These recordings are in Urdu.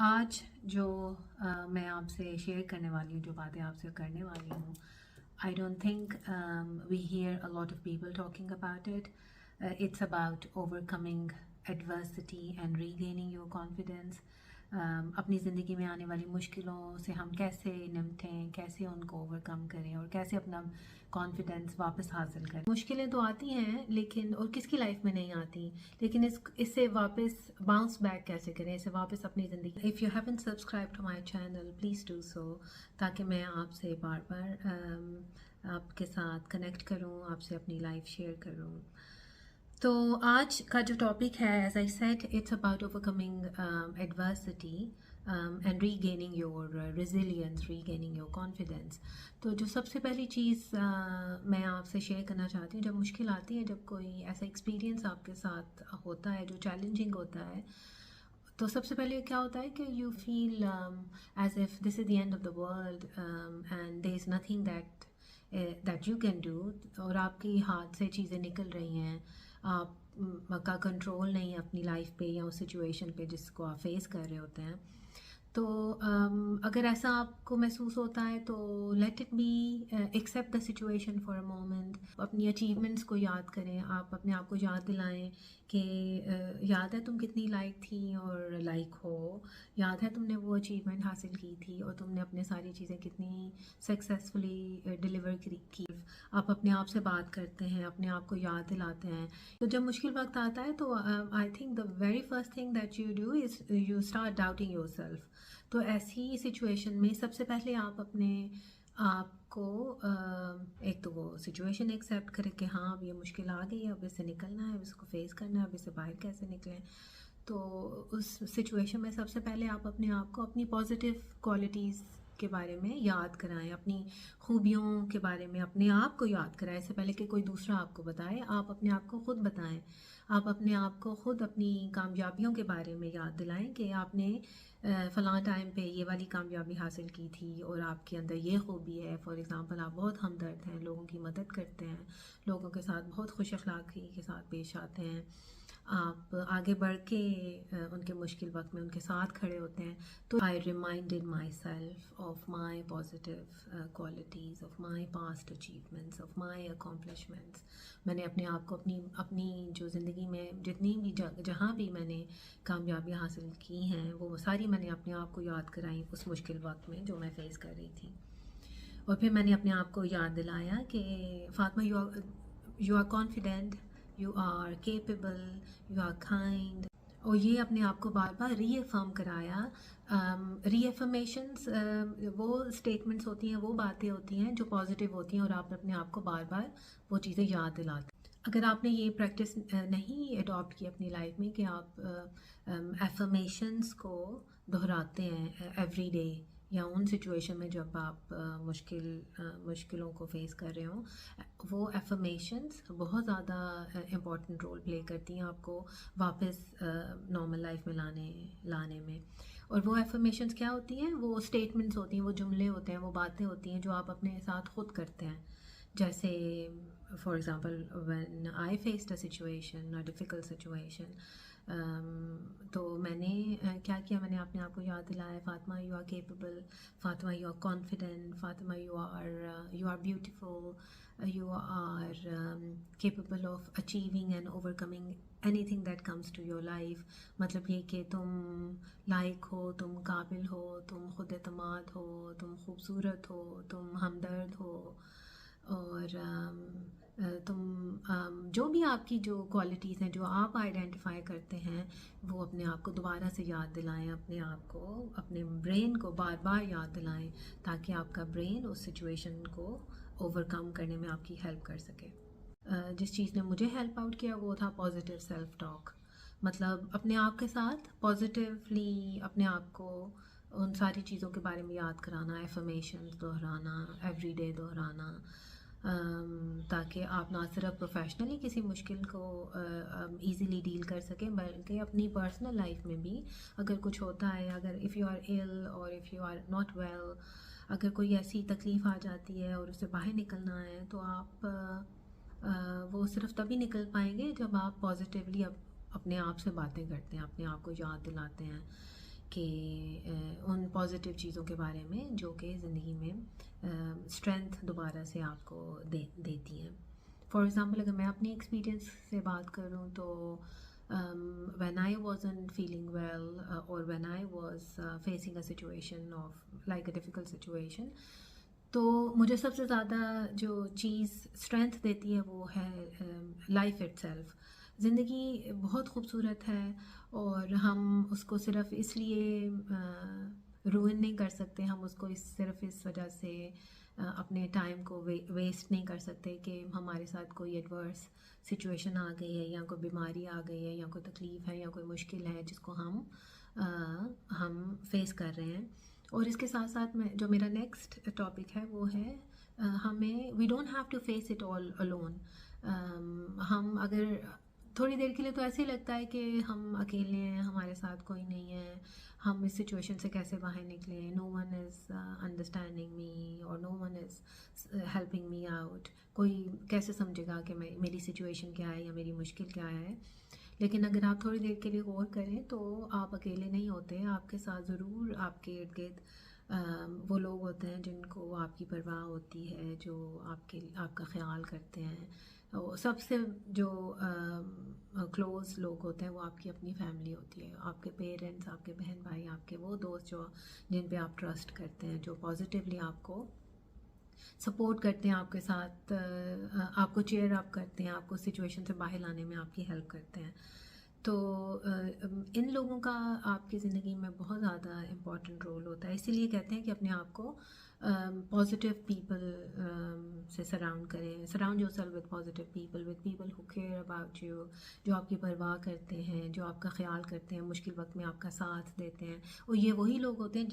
آج جو میں آپ سے شیئر کرنے والی ہوں، جو باتیں آپ سے کرنے والی ہوں، I don't think we hear a lot of people talking about it. It's about overcoming adversity and regaining your confidence. اپنی زندگی میں آنے والی مشکلوں سے ہم کیسے نمٹیں، کیسے ان کو اوور کم کریں اور کیسے اپنا کانفیڈینس واپس حاصل کریں. مشکلیں تو آتی ہیں لیکن، اور کس کی لائف میں نہیں آتی، لیکن اس سے واپس باؤنس بیک کیسے کریں، اسے واپس اپنی زندگی. If you haven't subscribed to my channel please do so, تاکہ میں آپ سے بار بار آپ کے ساتھ کنیکٹ کروں، آپ سے اپنی لائف شیئر کروں. تو آج کا جو ٹاپک ہے، as I said, it's about overcoming adversity and regaining your resilience, regaining your confidence. تو جو سب سے پہلی چیز میں آپ سے شیئر کرنا چاہتی ہوں، جب مشکل آتی ہے، جب کوئی ایسا ایکسپیرینس آپ کے ساتھ ہوتا ہے جو چیلنجنگ ہوتا ہے، تو سب سے پہلے کیا ہوتا ہے کہ you feel as if this is the end of the world and there is nothing that you can do, اور آپ کی ہاتھ سے چیزیں نکل رہی ہیں، آپ کا کنٹرول نہیں ہے اپنی لائف پہ یا اس سچویشن پہ جس کو آپ فیس کر رہے ہوتے ہیں. تو اگر ایسا آپ کو محسوس ہوتا ہے تو let it be, accept the situation for a moment. اپنی اچیومنٹس کو یاد کریں، آپ اپنے آپ کو یاد دلائیں کہ یاد ہے تم کتنی لائق تھی اور لائق ہو، یاد ہے تم نے وہ اچیومنٹ حاصل کی تھی اور تم نے اپنے ساری چیزیں کتنی سکسیزفلی ڈلیور کی. آپ اپنے آپ سے بات کرتے ہیں، اپنے آپ کو یاد دلاتے ہیں. تو جب مشکل وقت آتا ہے تو I think the very first thing that you do is you start doubting your self. تو ایسی سچویشن میں سب سے پہلے آپ اپنے آپ کو ایک تو وہ سچویشن ایکسیپٹ کریں کہ ہاں اب یہ مشکل آ گئی ہے، اب اس سے نکلنا ہے، اب اس کو فیس کرنا ہے، اب اس سے باہر کیسے نکلیں. تو اس سچویشن میں سب سے پہلے آپ اپنے آپ کو اپنی پازیٹیو کوالٹیز کے بارے میں یاد کرائیں، اپنی خوبیوں کے بارے میں اپنے آپ کو یاد کرائیں. اس سے پہلے کہ کوئی دوسرا آپ کو بتائے، آپ اپنے آپ کو خود بتائیں. آپ اپنے آپ کو خود اپنی کامیابیوں کے بارے میں یاد دلائیں کہ آپ نے فلاں ٹائم پہ یہ والی کامیابی حاصل کی تھی اور آپ کے اندر یہ خوبی ہے. فار ایگزامپل، آپ بہت ہمدرد ہیں، لوگوں کی مدد کرتے ہیں، لوگوں کے ساتھ بہت خوش اخلاقی کے ساتھ پیش آتے ہیں، آپ آگے بڑھ کے ان کے مشکل وقت میں ان کے ساتھ کھڑے ہوتے ہیں. تو I reminded myself of my positive qualities, of my past achievements, of my accomplishments. میں نے اپنے آپ کو اپنی جو زندگی میں جتنی بھی جہاں بھی میں نے کامیابیاں حاصل کی ہیں، وہ ساری میں نے اپنے آپ کو یاد کرائی اس مشکل وقت میں جو میں فیس کر رہی تھی. اور پھر میں نے اپنے آپ کو یاد دلایا کہ Fatima, you are confident, you are capable, you are kind. اور یہ اپنے آپ کو بار بار ری افرم کرایا. ری افرمیشنس وہ اسٹیٹمنٹس ہوتی ہیں، وہ باتیں ہوتی ہیں جو پازیٹیو ہوتی ہیں، اور آپ اپنے آپ کو بار بار وہ چیزیں یاد دلاتے ہیں. اگر آپ نے یہ پریکٹس نہیں اڈاپٹ کی اپنی لائف میں کہ آپ افرمیشنس کو دہراتے ہیں ایوری ڈے یا ان سچویشن میں جب آپ مشکلوں کو فیس کر رہے ہوں، وہ افرمیشنس بہت زیادہ امپورٹنٹ رول پلے کرتی ہیں آپ کو واپس نارمل لائف میں لانے میں. اور وہ افرمیشنس کیا ہوتی ہیں؟ وہ اسٹیٹمنٹس ہوتی ہیں، وہ جملے ہوتے ہیں، وہ باتیں ہوتی ہیں جو آپ اپنے ساتھ خود کرتے ہیں. جیسے for example, when I faced a situation, a difficult situation, تو میں نے کیا کیا؟ میں نے اپنے آپ کو یاد دلایا، Fatima you are capable, Fatima you are confident, Fatima you are beautiful, you are capable of achieving and overcoming anything that comes to your life. مطلب یہ کہ تم لائق ہو، تم قابل ہو، تم خود اعتماد ہو، تم خوبصورت ہو، تم ہمدرد ہو، اور تم جو بھی آپ کی جو کوالٹیز ہیں جو آپ آئیڈینٹیفائی کرتے ہیں، وہ اپنے آپ کو دوبارہ سے یاد دلائیں. اپنے آپ کو، اپنے برین کو بار بار یاد دلائیں تاکہ آپ کا برین اس سچویشن کو اوور کم کرنے میں آپ کی ہیلپ کر سکے. جس چیز نے مجھے ہیلپ آؤٹ کیا وہ تھا پازیٹیو سیلف ٹاک. مطلب اپنے آپ کے ساتھ پازیٹیولی اپنے آپ کو ان ساری چیزوں کے بارے میں یاد کرانا، افرمیشنز دہرانا، ایوری ڈے دہرانا، تاکہ آپ نہ صرف پروفیشنلی کسی مشکل کو ایزیلی ڈیل کر سکیں، بلکہ اپنی پرسنل لائف میں بھی اگر کچھ ہوتا ہے، اگر اف یو آر ایل اور if you are not well, اگر کوئی ایسی تکلیف آ جاتی ہے اور اسے باہر نکلنا ہے، تو آپ وہ صرف تبھی نکل پائیں گے جب آپ پازیٹیولی اپنے آپ سے باتیں کرتے ہیں، اپنے آپ کو یاد دلاتے ہیں کہ ان پازیٹیو چیزوں کے بارے میں جو کہ زندگی میں اسٹرینتھ دوبارہ سے آپ کو دیتی ہیں. فار ایگزامپل اگر میں اپنی ایکسپیرئنس سے بات کروں تو when I wasn't feeling well or when I was facing a situation of like a difficult situation, تو مجھے سب سے زیادہ جو چیز اسٹرینتھ دیتی ہے وہ ہے لائف اٹ سیلف. زندگی بہت خوبصورت ہے اور ہم اس کو صرف اس لیے روئن نہیں کر سکتے, ہم اس کو صرف اس وجہ سے اپنے ٹائم کو ویسٹ نہیں کر سکتے کہ ہمارے ساتھ کوئی ایڈورس سچویشن آ گئی ہے یا کوئی بیماری آ گئی ہے یا کوئی تکلیف ہے یا کوئی مشکل ہے جس کو ہم فیس کر رہے ہیں. اور اس کے ساتھ ساتھ میں جو میرا نیکسٹ ٹاپک ہے وہ ہے ہمیں we don't have to face it all alone. ہم اگر تھوڑی دیر کے لیے تو ایسے ہی لگتا ہے کہ ہم اکیلے ہیں, ہمارے ساتھ کوئی نہیں ہے, ہم اس سچویشن سے کیسے باہر نکلیں, نو ون از انڈرسٹینڈنگ می اور no one is helping me out. کوئی کیسے سمجھے گا کہ میری سچویشن کیا ہے یا میری مشکل کیا ہے. لیکن اگر آپ تھوڑی دیر کے لیے غور کریں تو آپ اکیلے نہیں ہوتے, آپ کے ساتھ ضرور آپ کے ارد گرد وہ لوگ ہوتے ہیں جن کو آپ کی پرواہ ہوتی ہے, جو آپ کا خیال کرتے ہیں. سب سے جو کلوز لوگ ہوتے ہیں وہ آپ کی اپنی فیملی ہوتی ہے, آپ کے پیرنٹس, آپ کے بہن بھائی, آپ کے وہ دوست جو جن پہ آپ ٹرسٹ کرتے ہیں, جو پازیٹیولی آپ کو سپورٹ کرتے ہیں, آپ کے ساتھ آپ کو چیئر اپ کرتے ہیں, آپ کو سچویشن سے باہر لانے میں آپ کی ہیلپ کرتے ہیں. تو ان لوگوں کا آپ کی زندگی میں بہت زیادہ امپورٹنٹ رول ہوتا ہے. اسی لیے کہتے ہیں کہ اپنے آپ کو پازیٹیو پیپل سے سراؤنڈ کریں, surround your self with positive people, with people who care about you, جو آپ کی پرواہ کرتے ہیں, جو آپ کا خیال کرتے ہیں, مشکل وقت میں آپ کا ساتھ دیتے ہیں. اور یہ وہی لوگ ہوتے ہیں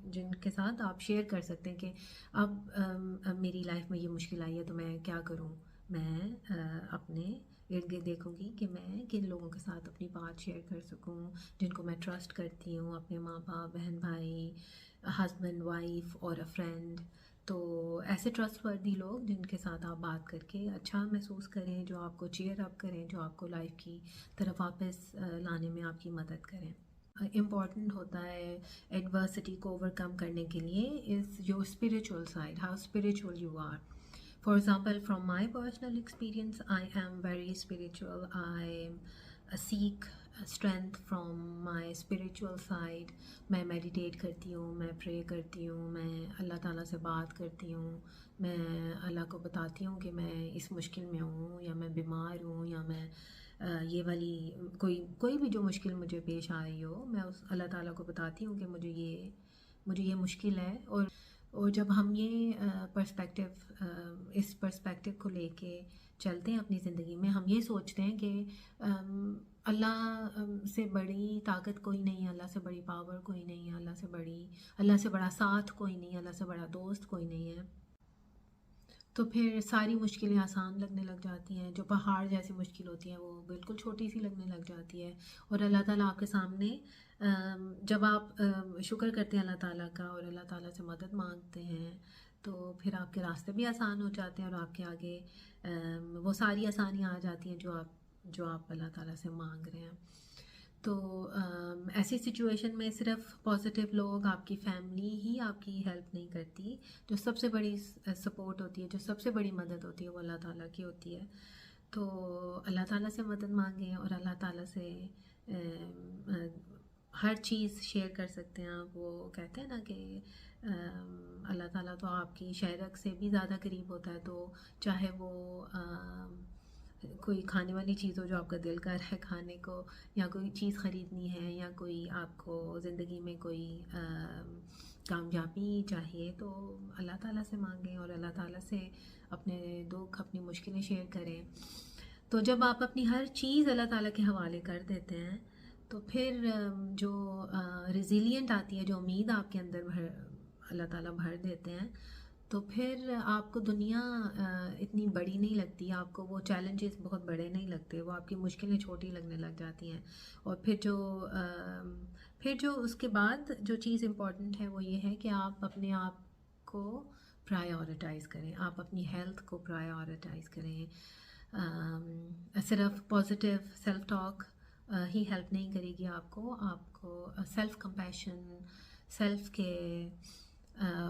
جن کے ساتھ آپ شیئر کر سکتے ہیں کہ اب میری لائف میں یہ مشکل آئی ہے تو میں کیا کروں. میں اپنے ارد گرد دیکھوں گی کہ میں کن لوگوں کے ساتھ اپنی بات شیئر کر سکوں, جن کو میں ٹرسٹ کرتی ہوں, اپنے ماں باپ, بہن بھائی, ہسبینڈ وائف اور اے فرینڈ. تو ایسے ٹرسٹ وردی لوگ جن کے ساتھ آپ بات کر کے اچھا محسوس کریں, جو آپ کو چیئر اپ کریں, جو آپ کو لائف کی طرف واپس لانے میں آپ کی مدد کریں. امپورٹنٹ ہوتا ہے ایڈورسٹی کو اوور کم کرنے کے لیے is your spiritual side, how spiritual you are. For example, from my personal experience, I am very spiritual. I seek strength from my spiritual side. میں میڈیٹیٹ کرتی ہوں, میں پرے کرتی ہوں, میں اللہ تعالیٰ سے بات کرتی ہوں, میں اللہ کو بتاتی ہوں کہ میں اس مشکل میں ہوں یا میں بیمار ہوں یا میں یہ والی کوئی بھی جو مشکل مجھے پیش آ رہی ہو, میں اس اللہ تعالیٰ کو بتاتی ہوں کہ مجھے یہ مشکل ہے. اور جب ہم یہ اس پرسپیکٹیو کو لے کے چلتے ہیں اپنی زندگی میں, ہم یہ سوچتے ہیں کہ اللہ سے بڑی طاقت کوئی نہیں ہے, اللہ سے بڑی پاور کوئی نہیں ہے, اللہ سے بڑا ساتھ کوئی نہیں ہے, اللہ سے بڑا دوست کوئی نہیں ہے, تو پھر ساری مشکلیں آسان لگنے لگ جاتی ہیں. جو پہاڑ جیسی مشکل ہوتی ہیں وہ بالکل چھوٹی سی لگنے لگ جاتی ہے. اور اللہ تعالیٰ آپ کے سامنے جب آپ شکر کرتے ہیں اللہ تعالیٰ کا اور اللہ تعالیٰ سے مدد مانگتے ہیں تو پھر آپ کے راستے بھی آسان ہو جاتے ہیں اور آپ کے آگے وہ ساری آسانیاں آ جاتی ہیں جو آپ اللہ تعالیٰ سے مانگ رہے ہیں. تو ایسی سچویشن میں صرف پازیٹیو لوگ, آپ کی فیملی ہی آپ کی ہیلپ نہیں کرتی. جو سب سے بڑی سپورٹ ہوتی ہے, جو سب سے بڑی مدد ہوتی ہے وہ اللہ تعالیٰ کی ہوتی ہے. تو اللہ تعالیٰ سے مدد مانگیں اور اللہ تعالیٰ سے ہر چیز شیئر کر سکتے ہیں آپ. وہ کہتے ہیں نا کہ اللہ تعالیٰ تو آپ کی شہرک سے بھی زیادہ قریب ہوتا ہے. تو چاہے وہ کوئی کھانے والی چیز ہو جو آپ کا دل کر رہا ہے کھانے کو, یا کوئی چیز خریدنی ہے, یا کوئی آپ کو زندگی میں کوئی کامیابی چاہیے, تو اللہ تعالیٰ سے مانگیں اور اللہ تعالیٰ سے اپنے دکھ, اپنی مشکلیں شیئر کریں. تو جب آپ اپنی ہر چیز اللہ تعالیٰ کے حوالے کر دیتے ہیں تو پھر جو ریزیلینٹ آتی ہے, جو امید آپ کے اندر اللہ تعالیٰ بھر دیتے ہیں, تو پھر آپ کو دنیا اتنی بڑی نہیں لگتی, آپ کو وہ چیلنجز بہت بڑے نہیں لگتے, وہ آپ کی مشکلیں چھوٹی لگنے لگ جاتی ہیں. اور پھر جو اس کے بعد جو چیز امپورٹنٹ ہے وہ یہ ہے کہ آپ اپنے آپ کو پرائیورٹائز کریں, آپ اپنی ہیلتھ کو پرائیورٹائز کریں. صرف پازیٹیو سیلف ٹاک ہی ہیلپ نہیں کرے گی آپ کو سیلف کمپیشن، سیلف کے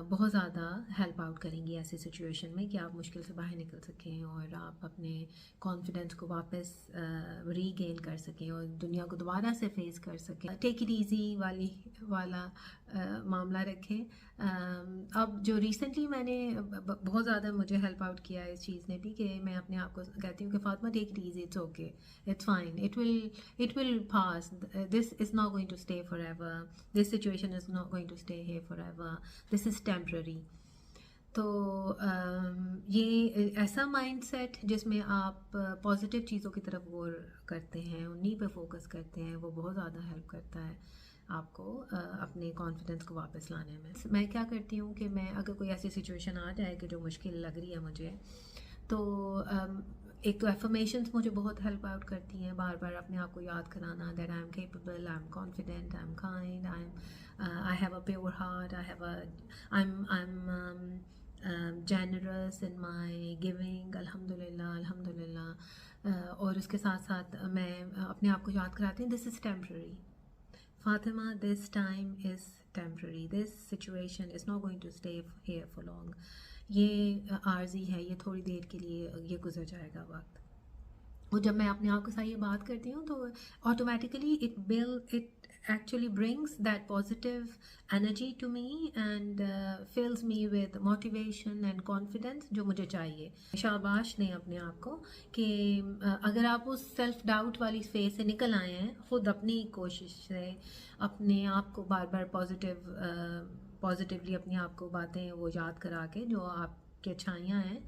بہت زیادہ ہیلپ آؤٹ کریں گی ایسی سچویشن میں کہ آپ مشکل سے باہر نکل سکیں اور آپ اپنے کانفیڈنس کو واپس ری گین کر سکیں اور دنیا کو دوبارہ سے فیس کر سکیں. ٹیک اٹ ایزی والا معاملہ رکھیں. اب جو ریسنٹلی میں نے بہت زیادہ مجھے ہیلپ آؤٹ کیا ہے اس چیز نے بھی کہ میں اپنے آپ کو کہتی ہوں کہ Fatima take it easy, it's okay, it's fine, it will pass, this is not going to stay forever, this situation is not going to stay here forever, this is temporary. تو یہ ایسا مائنڈ سیٹ جس میں آپ پازیٹیو چیزوں کی طرف غور کرتے ہیں، انہیں پہ فوکس کرتے ہیں، وہ بہت زیادہ ہیلپ کرتا ہے آپ کو اپنے کانفیڈنس کو واپس لانے میں. میں کیا کرتی ہوں کہ میں اگر کوئی ایسی سچویشن آ جائے کہ جو مشکل لگ رہی ہے مجھے، تو ایک تو افرمیشنس مجھے بہت ہیلپ آؤٹ کرتی ہیں، بار بار اپنے آپ کو یاد کرانا that I am capable, I am confident, I am kind, I have a pure heart, I am generous in my giving, الحمد للہ. اور اس کے ساتھ ساتھ میں اپنے آپ کو یاد کراتی ہوں this is temporary Fatima, this time is temporary, this situation is not going to stay here for long. یہ عارضی ہے، یہ تھوڑی دیر کے لیے یہ گزر جائے گا وقت. اور جب میں اپنے آپ کے ساتھ یہ بات کرتی ہوں تو automatically it actually brings that positive energy to me and fills me with motivation and confidence جو مجھے چاہیے. شاباش دیں اپنے آپ کو کہ اگر آپ اس سیلف ڈاؤٹ والی فیز سے نکل آئے ہیں، خود اپنی کوشش سے اپنے آپ کو بار بار پازیٹیولی اپنے آپ کو باتیں وہ یاد کرا کے جو آپ کی اچھائیاں ہیں،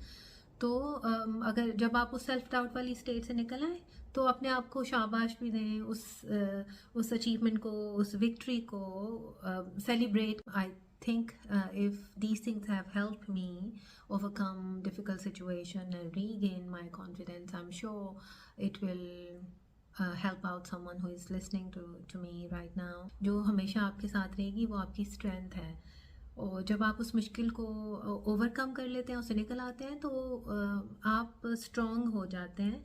تو اگر جب آپ اس سیلف ڈاؤٹ والی اسٹیٹ سے نکل آئیں تو اپنے آپ کو شاباش بھی دیں، اس اچیومنٹ کو، اس وکٹری کو celebrate. I think if these things have helped me overcome difficult situation and regain my confidence, I'm sure it will help out someone who is listening to me right now. جو ہمیشہ آپ کے ساتھ رہے گی وہ آپ کی اسٹرینتھ ہے. اور جب آپ اس مشکل کو اوور کم کر لیتے ہیں، اسے نکل آتے ہیں، تو آپ اسٹرانگ ہو جاتے ہیں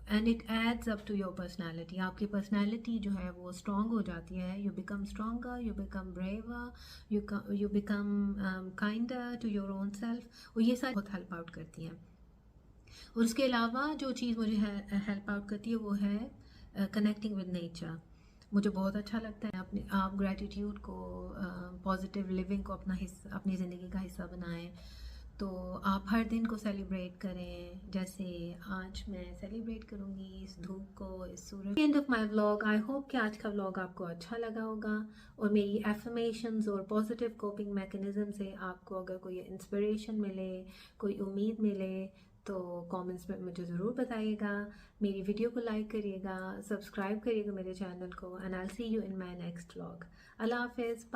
and it adds up to your personality. آپ کی پرسنالٹی جو ہے وہ اسٹرانگ ہو جاتی ہے. You become stronger, you become braver, you become kinder to your own self. اور یہ ساری بہت ہیلپ آؤٹ کرتی ہیں. اور اس کے علاوہ جو چیز مجھے ہیلپ آؤٹ کرتی ہے وہ ہے کنیکٹنگ ود نیچر. مجھے بہت اچھا لگتا ہے آپ گریٹیٹیوڈ کو، پازیٹیو لیونگ کو اپنی زندگی کا حصہ بنائیں. تو آپ ہر دن کو سیلیبریٹ کریں، جیسے آج میں سیلیبریٹ کروں گی اس دھوپ کو، اس سورج. And of my vlog. I hope کہ آج کا ولاگ آپ کو اچھا لگا ہوگا اور میری افرمیشنز اور پازیٹیو کوپنگ میکنزم سے آپ کو اگر کوئی انسپریشن ملے، کوئی امید ملے تو کامنٹس میں مجھے ضرور بتائیے گا. میری ویڈیو کو لائک کریے گا، سبسکرائب کریے گا میرے چینل کو. And I see you in my next vlog. اللہ حافظ.